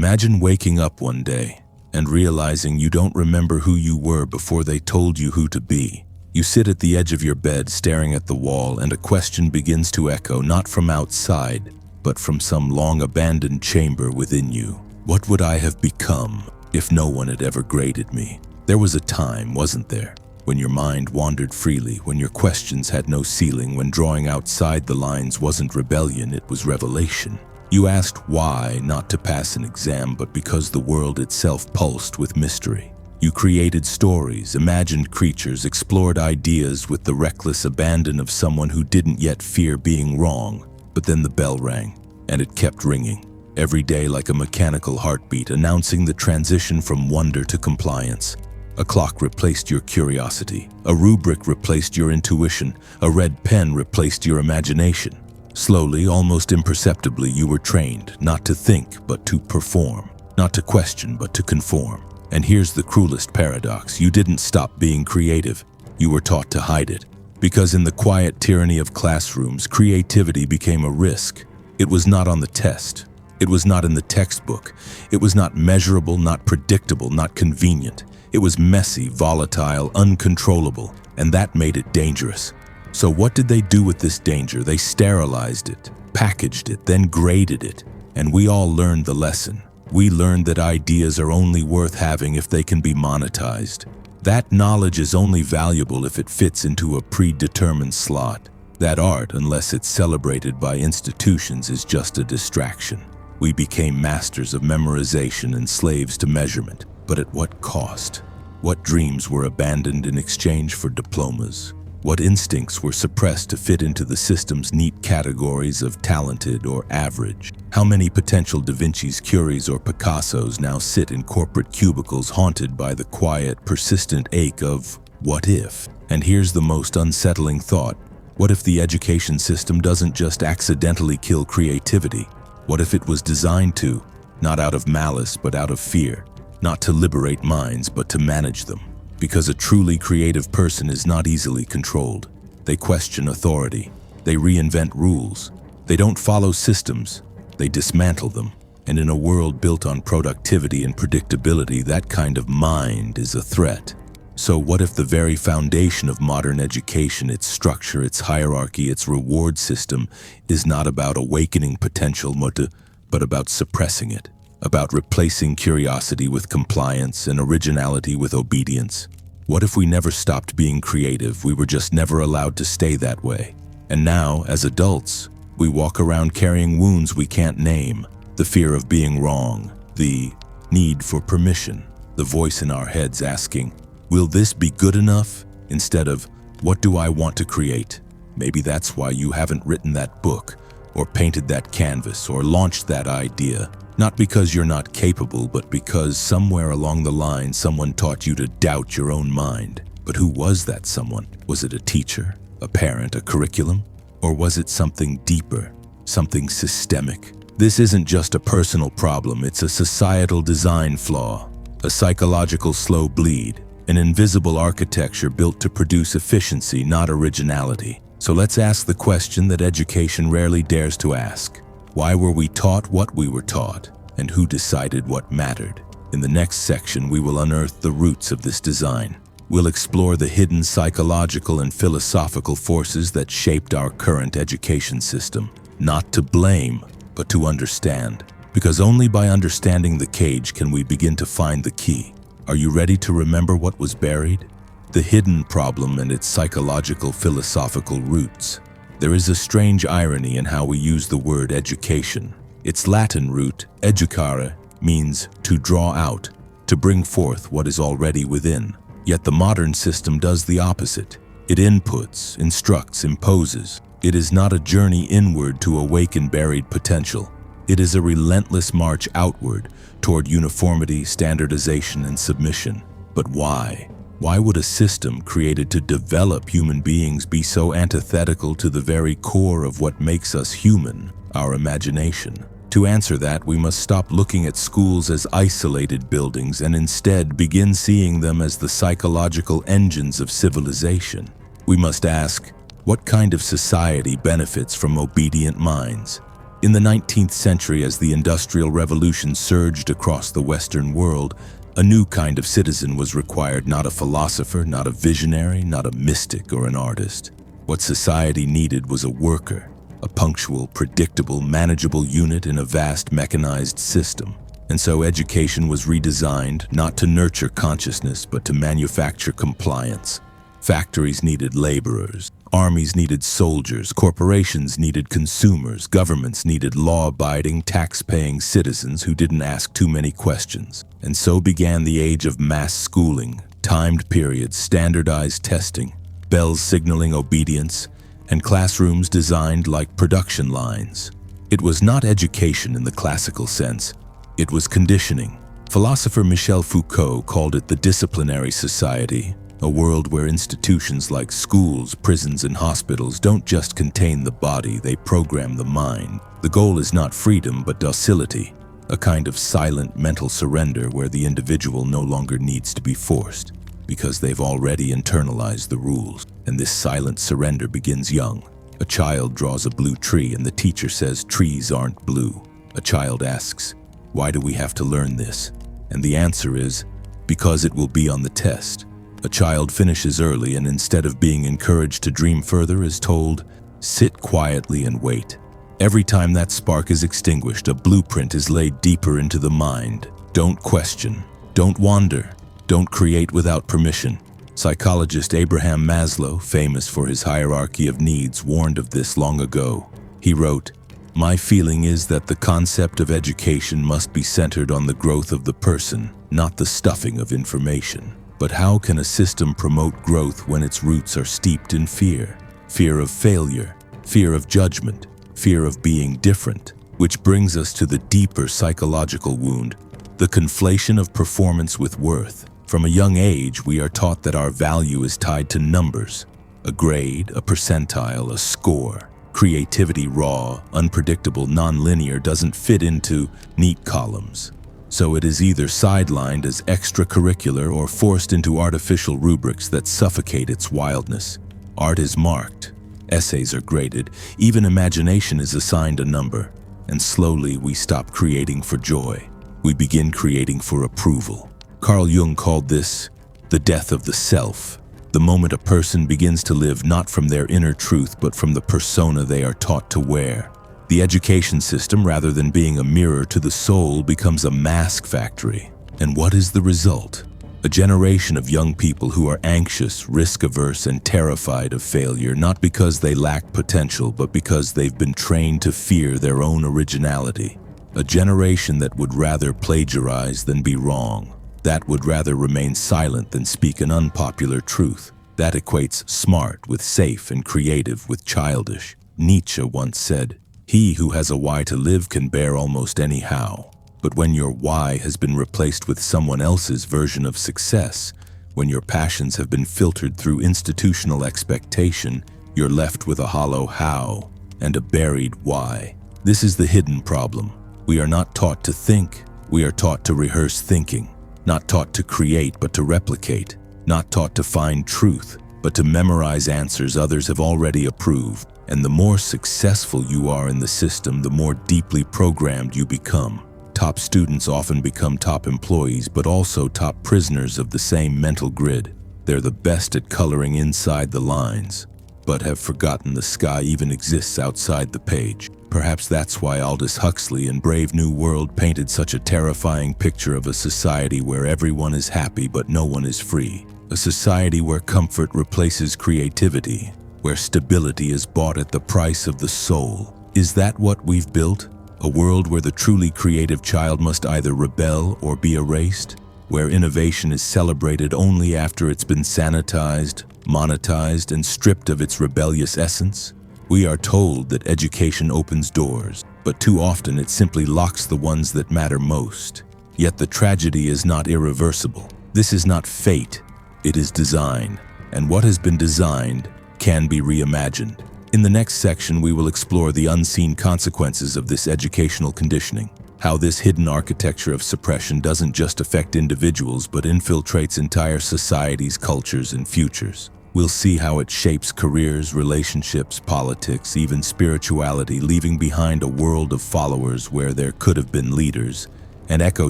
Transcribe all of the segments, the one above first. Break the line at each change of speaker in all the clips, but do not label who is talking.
Imagine waking up one day and realizing you don't remember who you were before they told you who to be. You sit at the edge of your bed staring at the wall, and a question begins to echo, not from outside, but from some long-abandoned chamber within you. What would I have become if no one had ever graded me? There was a time, wasn't there, when your mind wandered freely, when your questions had no ceiling, when drawing outside the lines wasn't rebellion, it was revelation. You asked why, not to pass an exam, but because the world itself pulsed with mystery. You created stories, imagined creatures, explored ideas with the reckless abandon of someone who didn't yet fear being wrong. But then the bell rang, and it kept ringing, every day like a mechanical heartbeat, announcing the transition from wonder to compliance. A clock replaced your curiosity, a rubric replaced your intuition, a red pen replaced your imagination. Slowly, almost imperceptibly, you were trained not to think but to perform, not to question but to conform. And here's the cruelest paradox: you didn't stop being creative, you were taught to hide it. Because in the quiet tyranny of classrooms, creativity became a risk. It was not on the test. It was not in the textbook. It was not measurable, not predictable, not convenient. It was messy, volatile, uncontrollable, and that made it dangerous. So what did they do with this danger? They sterilized it, packaged it, then graded it. And we all learned the lesson. We learned that ideas are only worth having if they can be monetized. That knowledge is only valuable if it fits into a predetermined slot. That art, unless it's celebrated by institutions, is just a distraction. We became masters of memorization and slaves to measurement. But at what cost? What dreams were abandoned in exchange for diplomas? What instincts were suppressed to fit into the system's neat categories of talented or average? How many potential Da Vinci's, Curies, or Picassos now sit in corporate cubicles haunted by the quiet, persistent ache of what if? And here's the most unsettling thought. What if the education system doesn't just accidentally kill creativity? What if it was designed to, not out of malice but out of fear, not to liberate minds but to manage them? Because a truly creative person is not easily controlled. They question authority. They reinvent rules. They don't follow systems. They dismantle them. And in a world built on productivity and predictability, that kind of mind is a threat. So what if the very foundation of modern education, its structure, its hierarchy, its reward system, is not about awakening potential, but about suppressing it? About replacing curiosity with compliance and originality with obedience? What if we never stopped being creative? We were just never allowed to stay that way. And now, as adults, we walk around carrying wounds we can't name. The fear of being wrong, the need for permission, the voice in our heads asking, will this be good enough? Instead of, what do I want to create? Maybe that's why you haven't written that book, or painted that canvas, or launched that idea. Not because you're not capable, but because somewhere along the line someone taught you to doubt your own mind. But who was that someone? Was it a teacher, a parent, a curriculum? Or was it something deeper, something systemic? This isn't just a personal problem, it's a societal design flaw, a psychological slow bleed, an invisible architecture built to produce efficiency, not originality. So let's ask the question that education rarely dares to ask. Why were we taught what we were taught, and who decided what mattered? In the next section, we will unearth the roots of this design. We'll explore the hidden psychological and philosophical forces that shaped our current education system. Not to blame, but to understand. Because only by understanding the cage can we begin to find the key. Are you ready to remember what was buried? The hidden problem and its psychological philosophical roots. There is a strange irony in how we use the word education. Its Latin root, educare, means to draw out, to bring forth what is already within. Yet the modern system does the opposite. It inputs, instructs, imposes. It is not a journey inward to awaken buried potential. It is a relentless march outward toward uniformity, standardization, and submission. But why? Why would a system created to develop human beings be so antithetical to the very core of what makes us human, our imagination? To answer that, we must stop looking at schools as isolated buildings and instead begin seeing them as the psychological engines of civilization. We must ask, what kind of society benefits from obedient minds? In the 19th century, as the Industrial Revolution surged across the Western world, a new kind of citizen was required, not a philosopher, not a visionary, not a mystic or an artist. What society needed was a worker, a punctual, predictable, manageable unit in a vast mechanized system. And so education was redesigned not to nurture consciousness, but to manufacture compliance. Factories needed laborers, armies needed soldiers, corporations needed consumers, governments needed law-abiding, tax-paying citizens who didn't ask too many questions. And so began the age of mass schooling, timed periods, standardized testing, bells signaling obedience, and classrooms designed like production lines. It was not education in the classical sense. It was conditioning. Philosopher Michel Foucault called it the disciplinary society, a world where institutions like schools, prisons, and hospitals don't just contain the body, they program the mind. The goal is not freedom, but docility, a kind of silent mental surrender where the individual no longer needs to be forced, because they've already internalized the rules. And this silent surrender begins young. A child draws a blue tree and the teacher says trees aren't blue. A child asks, "Why do we have to learn this?" And the answer is, "Because it will be on the test." A child finishes early and instead of being encouraged to dream further is told, "Sit quietly and wait." Every time that spark is extinguished, a blueprint is laid deeper into the mind. Don't question, don't wander, don't create without permission. Psychologist Abraham Maslow, famous for his hierarchy of needs, warned of this long ago. He wrote, "My feeling is that the concept of education must be centered on the growth of the person, not the stuffing of information." But how can a system promote growth when its roots are steeped in fear? Fear of failure, fear of judgment, fear of being different, which brings us to the deeper psychological wound, the conflation of performance with worth. From a young age, we are taught that our value is tied to numbers, a grade, a percentile, a score. Creativity, raw, unpredictable, non-linear, doesn't fit into neat columns. So it is either sidelined as extracurricular or forced into artificial rubrics that suffocate its wildness. Art is marked, essays are graded, even imagination is assigned a number. And slowly we stop creating for joy. We begin creating for approval. Carl Jung called this the death of the self, the moment a person begins to live not from their inner truth but from the persona they are taught to wear. The education system, rather than being a mirror to the soul, becomes a mask factory. And what is the result? A generation of young people who are anxious, risk-averse, and terrified of failure, not because they lack potential, but because they've been trained to fear their own originality. A generation that would rather plagiarize than be wrong. That would rather remain silent than speak an unpopular truth. That equates smart with safe and creative with childish. Nietzsche once said, "He who has a why to live can bear almost any how." But when your why has been replaced with someone else's version of success, when your passions have been filtered through institutional expectation, you're left with a hollow how and a buried why. This is the hidden problem. We are not taught to think, we are taught to rehearse thinking. Not taught to create, but to replicate. Not taught to find truth, but to memorize answers others have already approved. And the more successful you are in the system, the more deeply programmed you become. Top students often become top employees, but also top prisoners of the same mental grid. They're the best at coloring inside the lines, but have forgotten the sky even exists outside the page. Perhaps that's why Aldous Huxley in Brave New World painted such a terrifying picture of a society where everyone is happy but no one is free. A society where comfort replaces creativity, where stability is bought at the price of the soul. Is that what we've built? A world where the truly creative child must either rebel or be erased? Where innovation is celebrated only after it's been sanitized, monetized, and stripped of its rebellious essence? We are told that education opens doors, but too often it simply locks the ones that matter most. Yet the tragedy is not irreversible. This is not fate, it is design. And what has been designed can be reimagined. In the next section, we will explore the unseen consequences of this educational conditioning. How this hidden architecture of suppression doesn't just affect individuals, but infiltrates entire societies, cultures, and futures. We'll see how it shapes careers, relationships, politics, even spirituality, leaving behind a world of followers where there could have been leaders, and echo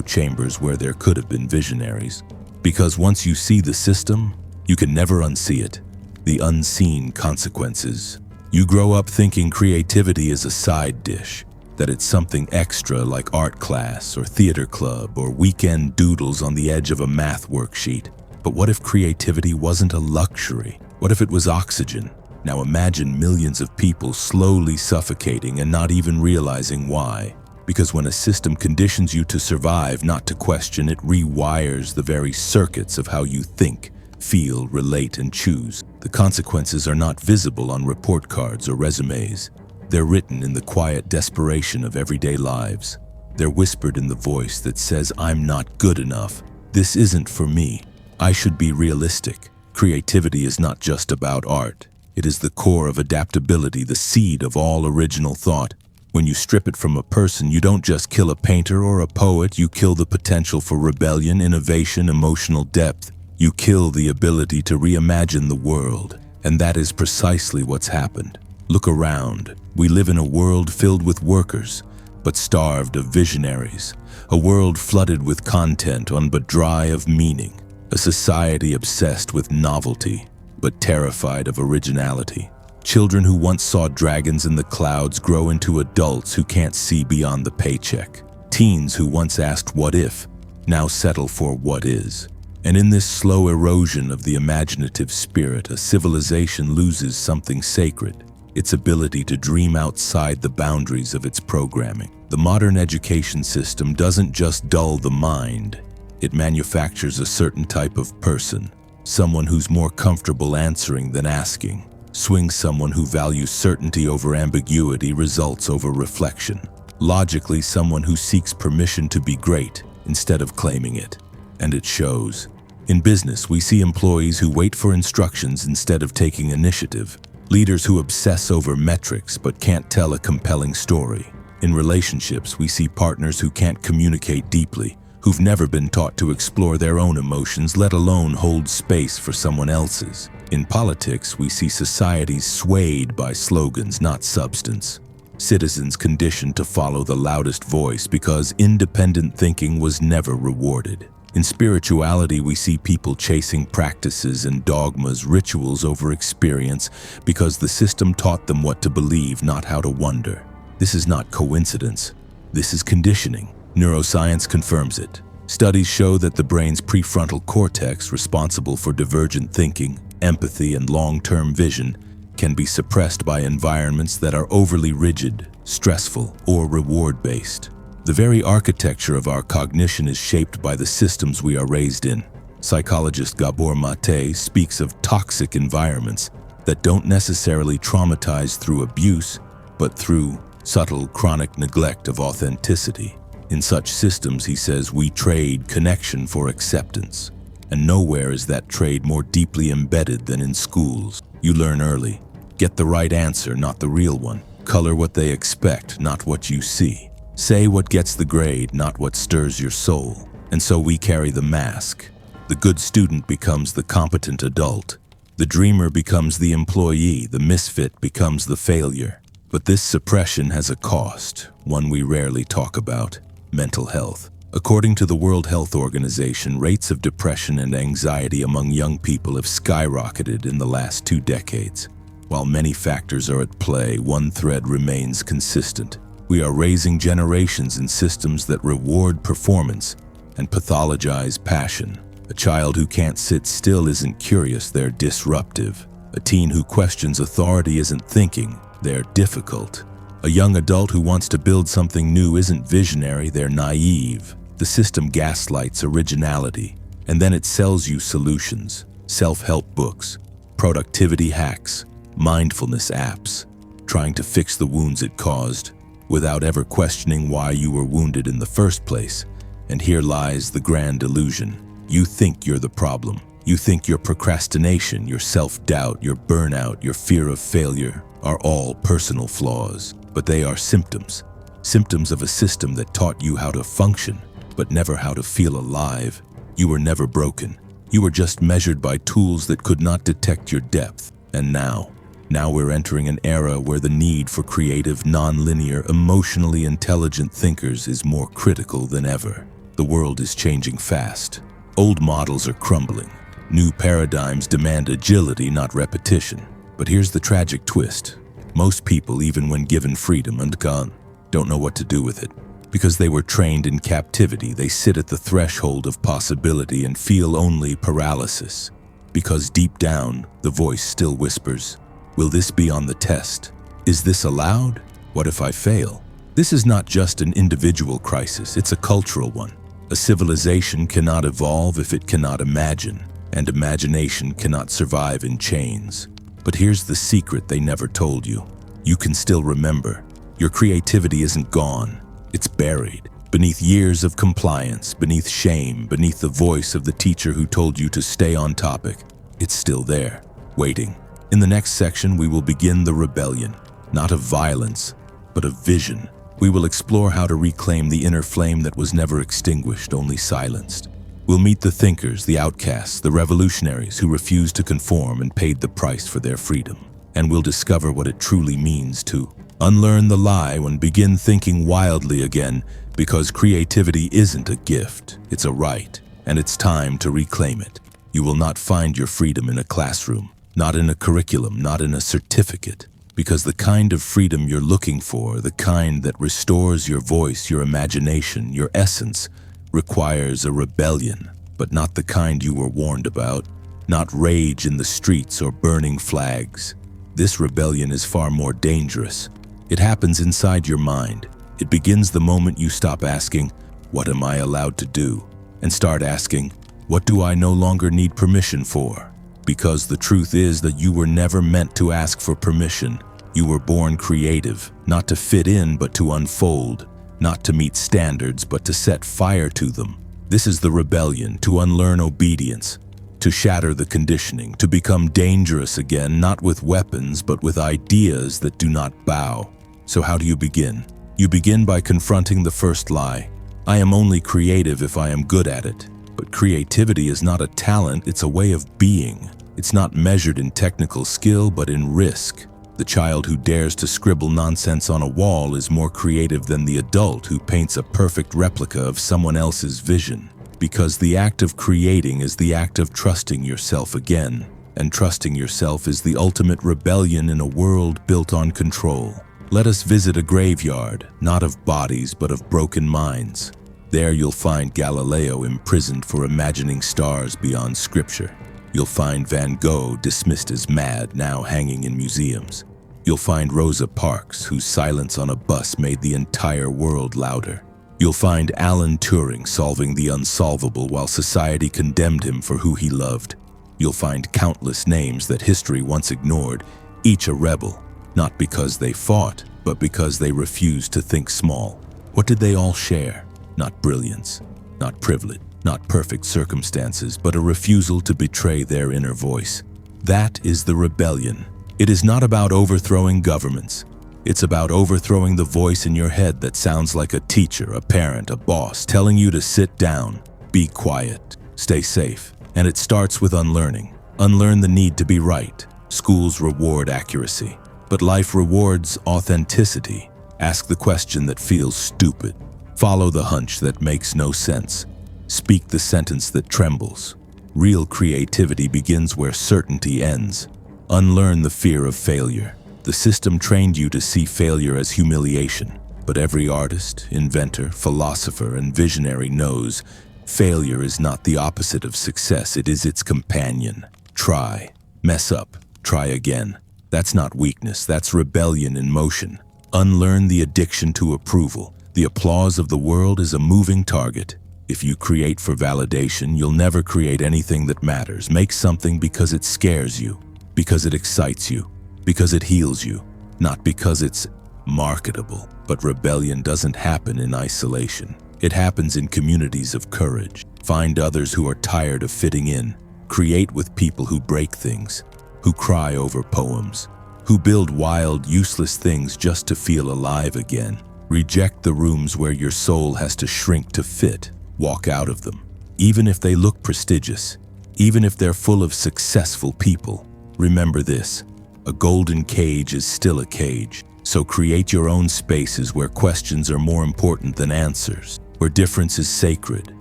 chambers where there could have been visionaries. Because once you see the system, you can never unsee it. The unseen consequences. You grow up thinking creativity is a side dish, that it's something extra like art class or theater club or weekend doodles on the edge of a math worksheet. But what if creativity wasn't a luxury? What if it was oxygen? Now imagine millions of people slowly suffocating and not even realizing why. Because when a system conditions you to survive, not to question, it rewires the very circuits of how you think, feel, relate, and choose. The consequences are not visible on report cards or resumes. They're written in the quiet desperation of everyday lives. They're whispered in the voice that says, "I'm not good enough. This isn't for me. I should be realistic." Creativity is not just about art. It is the core of adaptability, the seed of all original thought. When you strip it from a person, you don't just kill a painter or a poet, you kill the potential for rebellion, innovation, emotional depth. You kill the ability to reimagine the world. And that is precisely what's happened. Look around. We live in a world filled with workers, but starved of visionaries. A world flooded with content but dry of meaning. A society obsessed with novelty, but terrified of originality. Children who once saw dragons in the clouds grow into adults who can't see beyond the paycheck. Teens who once asked what if, now settle for what is. And in this slow erosion of the imaginative spirit, a civilization loses something sacred, its ability to dream outside the boundaries of its programming. The modern education system doesn't just dull the mind, it manufactures a certain type of person, someone who's more comfortable answering than asking. Swing someone who values certainty over ambiguity, results over reflection. Logically, someone who seeks permission to be great instead of claiming it. And it shows. In business, we see employees who wait for instructions instead of taking initiative. Leaders who obsess over metrics but can't tell a compelling story. In relationships, we see partners who can't communicate deeply, who've never been taught to explore their own emotions, let alone hold space for someone else's. In politics, we see societies swayed by slogans, not substance. Citizens conditioned to follow the loudest voice because independent thinking was never rewarded. In spirituality, we see people chasing practices and dogmas, rituals over experience because the system taught them what to believe, not how to wonder. This is not coincidence. This is conditioning. Neuroscience confirms it. Studies show that the brain's prefrontal cortex, responsible for divergent thinking, empathy, and long-term vision, can be suppressed by environments that are overly rigid, stressful, or reward-based. The very architecture of our cognition is shaped by the systems we are raised in. Psychologist Gabor Mate speaks of toxic environments that don't necessarily traumatize through abuse, but through subtle, chronic neglect of authenticity. In such systems, he says, we trade connection for acceptance. And nowhere is that trade more deeply embedded than in schools. You learn early. Get the right answer, not the real one. Color what they expect, not what you see. Say what gets the grade, not what stirs your soul. And so we carry the mask. The good student becomes the competent adult. The dreamer becomes the employee. The misfit becomes the failure. But this suppression has a cost, one we rarely talk about: mental health. According to the World Health Organization, rates of depression and anxiety among young people have skyrocketed in the last 2 decades. While many factors are at play, one thread remains consistent. We are raising generations in systems that reward performance and pathologize passion. A child who can't sit still isn't curious, they're disruptive. A teen who questions authority isn't thinking, they're difficult. A young adult who wants to build something new isn't visionary, they're naive. The system gaslights originality, and then it sells you solutions, self-help books, productivity hacks, mindfulness apps, trying to fix the wounds it caused, without ever questioning why you were wounded in the first place. And here lies the grand illusion. You think you're the problem. You think your procrastination, your self-doubt, your burnout, your fear of failure are all personal flaws. But they are symptoms. Symptoms of a system that taught you how to function, but never how to feel alive. You were never broken. You were just measured by tools that could not detect your depth. And now we're entering an era where the need for creative, non-linear, emotionally intelligent thinkers is more critical than ever. The world is changing fast. Old models are crumbling. New paradigms demand agility, not repetition. But here's the tragic twist. Most people, even when given freedom and gun, don't know what to do with it. Because they were trained in captivity, they sit at the threshold of possibility and feel only paralysis. Because deep down, the voice still whispers, "Will this be on the test? Is this allowed? What if I fail?" This is not just an individual crisis, it's a cultural one. A civilization cannot evolve if it cannot imagine, and imagination cannot survive in chains. But here's the secret they never told you. You can still remember. Your creativity isn't gone. It's buried. Beneath years of compliance, beneath shame, beneath the voice of the teacher who told you to stay on topic. It's still there, waiting. In the next section, we will begin the rebellion, not of violence, but of vision. We will explore how to reclaim the inner flame that was never extinguished, only silenced. We'll meet the thinkers, the outcasts, the revolutionaries who refused to conform and paid the price for their freedom. And we'll discover what it truly means to unlearn the lie and begin thinking wildly again, because creativity isn't a gift, it's a right, and it's time to reclaim it. You will not find your freedom in a classroom, not in a curriculum, not in a certificate, because the kind of freedom you're looking for, the kind that restores your voice, your imagination, your essence, requires a rebellion, but not the kind you were warned about, not rage in the streets or burning flags. This rebellion is far more dangerous. It happens inside your mind. It begins the moment you stop asking, "What am I allowed to do?" and start asking, "What do I no longer need permission for?" Because the truth is that you were never meant to ask for permission. You were born creative, not to fit in but to unfold, not to meet standards but to set fire to them. This is the rebellion, to unlearn obedience, to shatter the conditioning, to become dangerous again, not with weapons but with ideas that do not bow. So how do you begin? You begin by confronting the first lie. I am only creative if I am good at it. But creativity is not a talent, it's a way of being. It's not measured in technical skill, but in risk. The child who dares to scribble nonsense on a wall is more creative than the adult who paints a perfect replica of someone else's vision. Because the act of creating is the act of trusting yourself again. And trusting yourself is the ultimate rebellion in a world built on control. Let us visit a graveyard, not of bodies, but of broken minds. There you'll find Galileo imprisoned for imagining stars beyond scripture. You'll find Van Gogh dismissed as mad, now hanging in museums. You'll find Rosa Parks, whose silence on a bus made the entire world louder. You'll find Alan Turing solving the unsolvable while society condemned him for who he loved. You'll find countless names that history once ignored, each a rebel, not because they fought, but because they refused to think small. What did they all share? Not brilliance, not privilege, not perfect circumstances, but a refusal to betray their inner voice. That is the rebellion. It is not about overthrowing governments. It's about overthrowing the voice in your head that sounds like a teacher, a parent, a boss, telling you to sit down, be quiet, stay safe. And it starts with unlearning. Unlearn the need to be right. Schools reward accuracy, but life rewards authenticity. Ask the question that feels stupid. Follow the hunch that makes no sense. Speak the sentence that trembles. Real creativity begins where certainty ends. Unlearn the fear of failure. The system trained you to see failure as humiliation, but every artist, inventor, philosopher, and visionary knows failure is not the opposite of success, it is its companion. Try, mess up, try again. That's not weakness, that's rebellion in motion. Unlearn the addiction to approval. The applause of the world is a moving target. If you create for validation, you'll never create anything that matters. Make something because it scares you, because it excites you, because it heals you, not because it's marketable. But rebellion doesn't happen in isolation. It happens in communities of courage. Find others who are tired of fitting in. Create with people who break things, who cry over poems, who build wild, useless things just to feel alive again. Reject the rooms where your soul has to shrink to fit. Walk out of them. Even if they look prestigious, even if they're full of successful people. Remember this: a golden cage is still a cage. So create your own spaces where questions are more important than answers, where difference is sacred,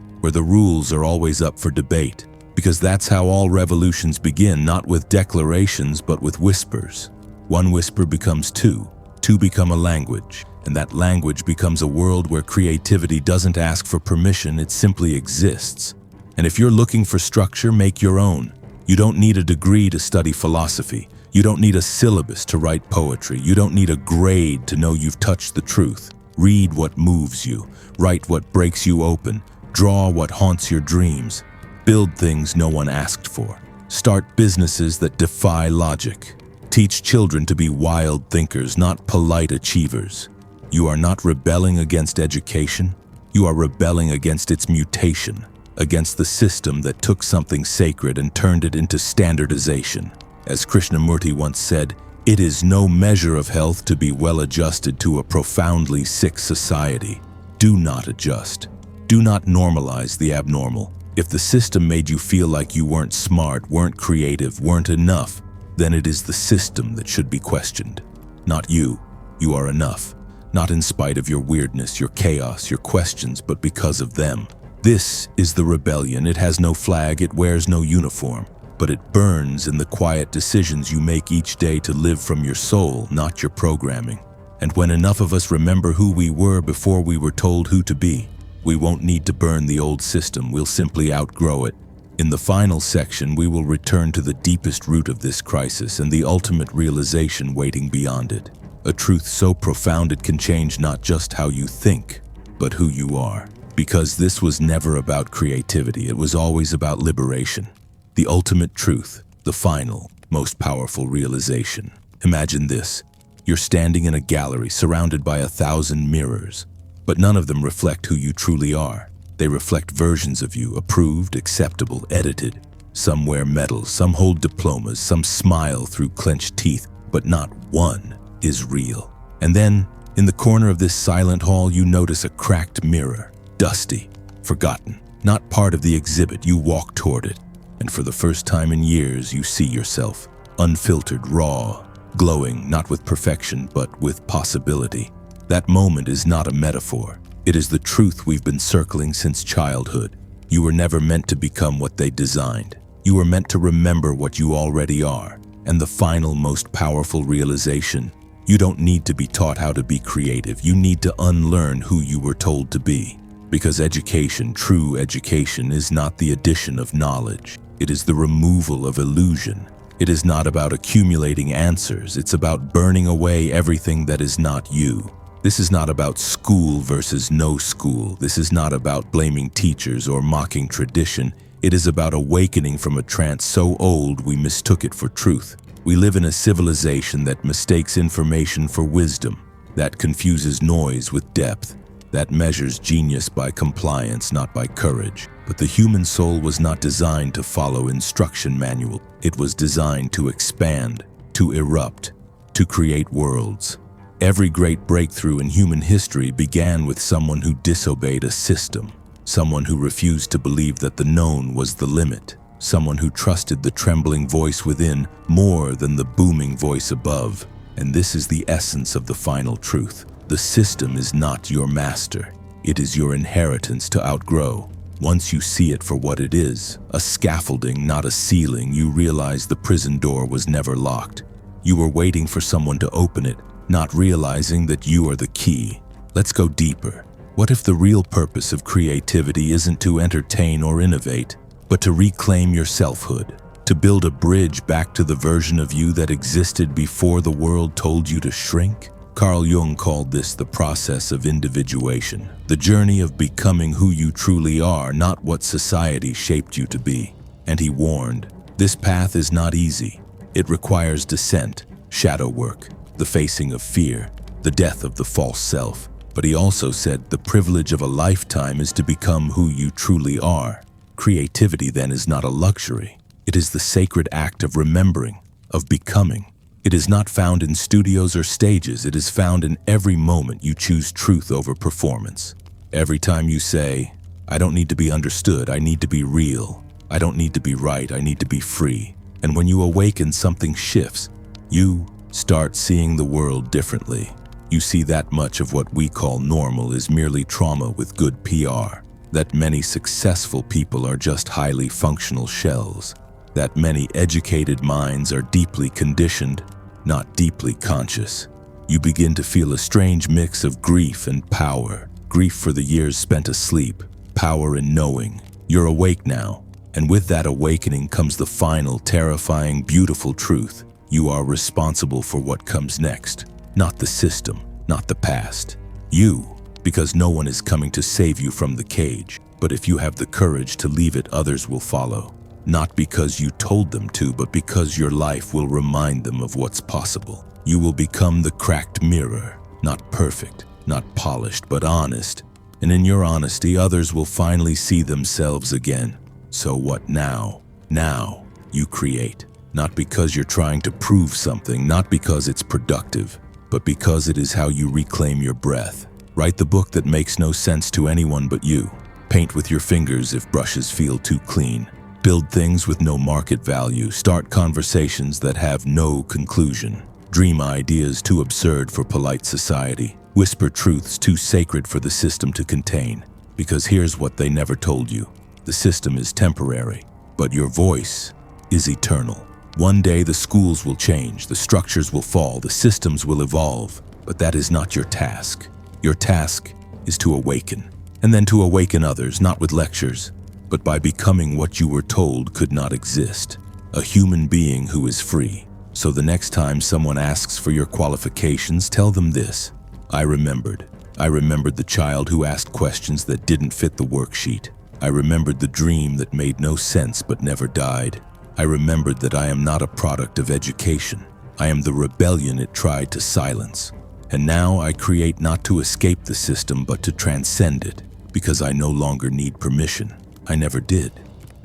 where the rules are always up for debate. Because that's how all revolutions begin, not with declarations, but with whispers. One whisper becomes two, two become a language, and that language becomes a world where creativity doesn't ask for permission, it simply exists. And if you're looking for structure, make your own. You don't need a degree to study philosophy. You don't need a syllabus to write poetry. You don't need a grade to know you've touched the truth. Read what moves you. Write what breaks you open. Draw what haunts your dreams. Build things no one asked for. Start businesses that defy logic. Teach children to be wild thinkers, not polite achievers. You are not rebelling against education. You are rebelling against its mutation, against the system that took something sacred and turned it into standardization. As Krishnamurti once said, it is no measure of health to be well adjusted to a profoundly sick society. Do not adjust. Do not normalize the abnormal. If the system made you feel like you weren't smart, weren't creative, weren't enough, then it is the system that should be questioned. Not you. You are enough. Not in spite of your weirdness, your chaos, your questions, but because of them. This is the rebellion. It has no flag, it wears no uniform. But it burns in the quiet decisions you make each day to live from your soul, not your programming. And when enough of us remember who we were before we were told who to be, we won't need to burn the old system, we'll simply outgrow it. In the final section, we will return to the deepest root of this crisis and the ultimate realization waiting beyond it. A truth so profound it can change not just how you think, but who you are. Because this was never about creativity, it was always about liberation. The ultimate truth, the final, most powerful realization. Imagine this: you're standing in a gallery surrounded by 1,000 mirrors, but none of them reflect who you truly are. They reflect versions of you, approved, acceptable, edited. Some wear medals, some hold diplomas, some smile through clenched teeth, but not one is real. And then, in the corner of this silent hall, you notice a cracked mirror, dusty, forgotten, not part of the exhibit. You walk toward it. And for the first time in years, you see yourself, unfiltered, raw, glowing, not with perfection, but with possibility. That moment is not a metaphor. It is the truth we've been circling since childhood. You were never meant to become what they designed. You were meant to remember what you already are. And the final, most powerful realization: you don't need to be taught how to be creative. You need to unlearn who you were told to be. Because education, true education, is not the addition of knowledge. It is the removal of illusion. It is not about accumulating answers. It's about burning away everything that is not you. This is not about school versus no school. This is not about blaming teachers or mocking tradition. It is about awakening from a trance so old we mistook it for truth. We live in a civilization that mistakes information for wisdom, that confuses noise with depth, that measures genius by compliance, not by courage. But the human soul was not designed to follow instruction manual. It was designed to expand, to erupt, to create worlds. Every great breakthrough in human history began with someone who disobeyed a system, someone who refused to believe that the known was the limit, someone who trusted the trembling voice within more than the booming voice above. And this is the essence of the final truth. The system is not your master. It is your inheritance to outgrow. Once you see it for what it is, a scaffolding, not a ceiling, you realize the prison door was never locked. You were waiting for someone to open it, not realizing that you are the key. Let's go deeper. What if the real purpose of creativity isn't to entertain or innovate, but to reclaim your selfhood, to build a bridge back to the version of you that existed before the world told you to shrink? Carl Jung called this the process of individuation, the journey of becoming who you truly are, not what society shaped you to be. And he warned, this path is not easy. It requires descent, shadow work, the facing of fear, the death of the false self. But he also said the privilege of a lifetime is to become who you truly are. Creativity then is not a luxury. It is the sacred act of remembering, of becoming. It is not found in studios or stages. It is found in every moment you choose truth over performance. Every time you say, I don't need to be understood, I need to be real. I don't need to be right, I need to be free. And when you awaken, something shifts. You start seeing the world differently. You see that much of what we call normal is merely trauma with good PR. That many successful people are just highly functional shells. That many educated minds are deeply conditioned, not deeply conscious. You begin to feel a strange mix of grief and power. Grief for the years spent asleep, power in knowing. You're awake now, and with that awakening comes the final, terrifying, beautiful truth. You are responsible for what comes next. Not the system, not the past. You, because no one is coming to save you from the cage. But if you have the courage to leave it, others will follow. Not because you told them to, but because your life will remind them of what's possible. You will become the cracked mirror, not perfect, not polished, but honest. And in your honesty, others will finally see themselves again. So what now? Now you create. Not because you're trying to prove something, not because it's productive, but because it is how you reclaim your breath. Write the book that makes no sense to anyone but you. Paint with your fingers if brushes feel too clean. Build things with no market value. Start conversations that have no conclusion. Dream ideas too absurd for polite society. Whisper truths too sacred for the system to contain. Because here's what they never told you. The system is temporary, but your voice is eternal. One day the schools will change, the structures will fall, the systems will evolve, but that is not your task. Your task is to awaken, and then to awaken others, not with lectures, but by becoming what you were told could not exist. A human being who is free. So the next time someone asks for your qualifications, tell them this. I remembered the child who asked questions that didn't fit the worksheet. I remembered the dream that made no sense but never died. I remembered that I am not a product of education. I am the rebellion it tried to silence. And now I create not to escape the system but to transcend it, because I no longer need permission. I never did.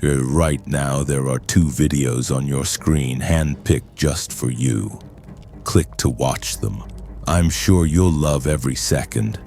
Right now there are 2 videos on your screen handpicked just for you. Click to watch them. I'm sure you'll love every second.